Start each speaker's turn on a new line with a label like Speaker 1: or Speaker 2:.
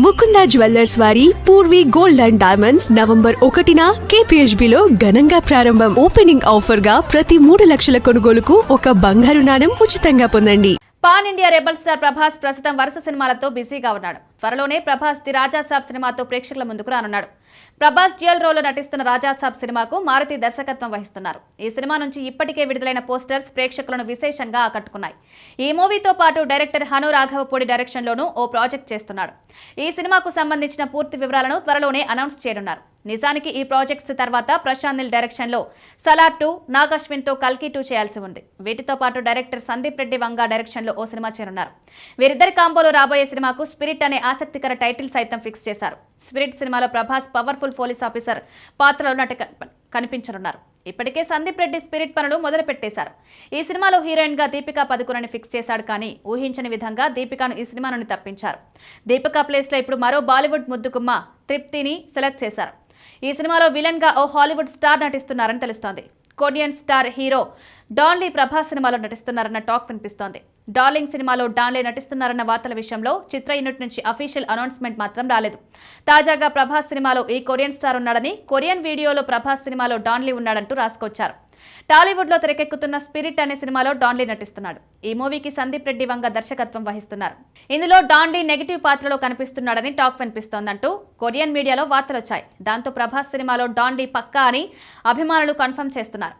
Speaker 1: Mukunda jewellers వారి Poorvi gold and diamonds November 1న KPHB లో ఘనంగా ప్రారంభం. ఓపెనింగ్ ఆఫర్ గా ప్రతి 3 లక్షల కొనుగోలుకు ఒక బంగారు నాణెం ఉచితంగా పొందండి.
Speaker 2: Pan India rebel star Prabhas ప్రస్తుతం వరుస సినిమాలతో బిజీగా ఉన్నాడు. త్వరలోనే ప్రభాస్ ది రాజా సాబ్ సినిమాతో ప్రేక్షకుల ముందుకు రానున్నాడు. ప్రభాస్ డ్యూయల్ రోల్లో నటిస్తున్న రాజా సాబ్ సినిమాకు మారుతి దర్శకత్వం వహిస్తున్నారు. ఈ సినిమా నుంచి ఇప్పటికే విడుదలైన పోస్టర్స్ ప్రేక్షకులను విశేషంగా ఆకట్టుకున్నాయి. ఈ మూవీతో పాటు డైరెక్టర్ హను రాఘవపూడి డైరెక్షన్లోనూ ఓ ప్రాజెక్ట్ చేస్తున్నాడు. ఈ సినిమాకు సంబంధించిన పూర్తి వివరాలను త్వరలోనే అనౌన్స్ చేయనున్నారు. నిజానికి ఈ ప్రాజెక్ట్స్ తర్వాత ప్రశాంత్ నీల్ డైరెక్షన్లో సలార్ 2, నాగ్ అశ్విన్తో కల్కి 2 చేయాల్సి ఉంది. వీటితో పాటు డైరెక్టర్ సందీప్ రెడ్డి వంగా డైరెక్షన్లో ఓ సినిమా చేరున్నారు. వీరిద్దరి కాంబోలో రాబోయే సినిమాకు స్పిరిట్ అనే ఆసక్తికర టైటిల్ సైతం ఫిక్స్ చేశారు. స్పిరిట్ సినిమాలో ప్రభాస్ పవర్ఫుల్ పోలీస్ ఆఫీసర్ పాత్రలో కనిపించనున్నారు. ఇప్పటికే సందీప్ రెడ్డి స్పిరిట్ పనులు మొదలుపెట్టేశారు. ఈ సినిమాలో హీరోయిన్ గా దీపికా పదుకొనని ఫిక్స్ చేశాడు. కానీ ఊహించని విధంగా దీపికాను ఈ సినిమా నుండి తప్పించారు. దీపికా ప్లేస్ లో ఇప్పుడు మరో బాలీవుడ్ ముద్దుగుమ్మ తృప్తిని సెలెక్ట్ చేశారు. ఈ సినిమాలో విలన్ గా ఓ హాలీవుడ్ స్టార్ నటిస్తున్నారని తెలుస్తోంది. Korean star hero Don Lee Prabhas సినిమాలో నటిస్తున్నారన్న టాక్ వినిపిస్తోంది. డార్లింగ్ సినిమాలో డాన్లీ నటిస్తున్నారన్న వార్తల విషయంలో చిత్ర యూనిట్ నుంచి అఫీషియల్ అనౌన్స్మెంట్ మాత్రం రాలేదు. తాజాగా ప్రభాస్ సినిమాలో ఈ కొరియన్ స్టార్ ఉన్నాడని, కొరియన్ వీడియోలో ప్రభాస్ సినిమాలో డాన్లీ ఉన్నాడంటూ రాసుకొచ్చారు. టాలీవుడ్ లో తెరకెక్కుతున్న స్పిరిట్ అనే సినిమాలో డాన్లీ నటిస్తున్నాడు. ఈ మూవీకి సందీప్ రెడ్డి వంగ దర్శకత్వం వహిస్తున్నారు. ఇందులో డాన్లీ నెగిటివ్ పాత్రలో కనిపిస్తున్నాడని టాక్ వినిపిస్తోందంటూ కొరియన్ మీడియాలో వార్తలొచ్చాయి. దాంతో ప్రభాస్ సినిమాలో డాన్లీ పక్కా అని అభిమానులు కన్ఫర్మ్ చేస్తున్నారు.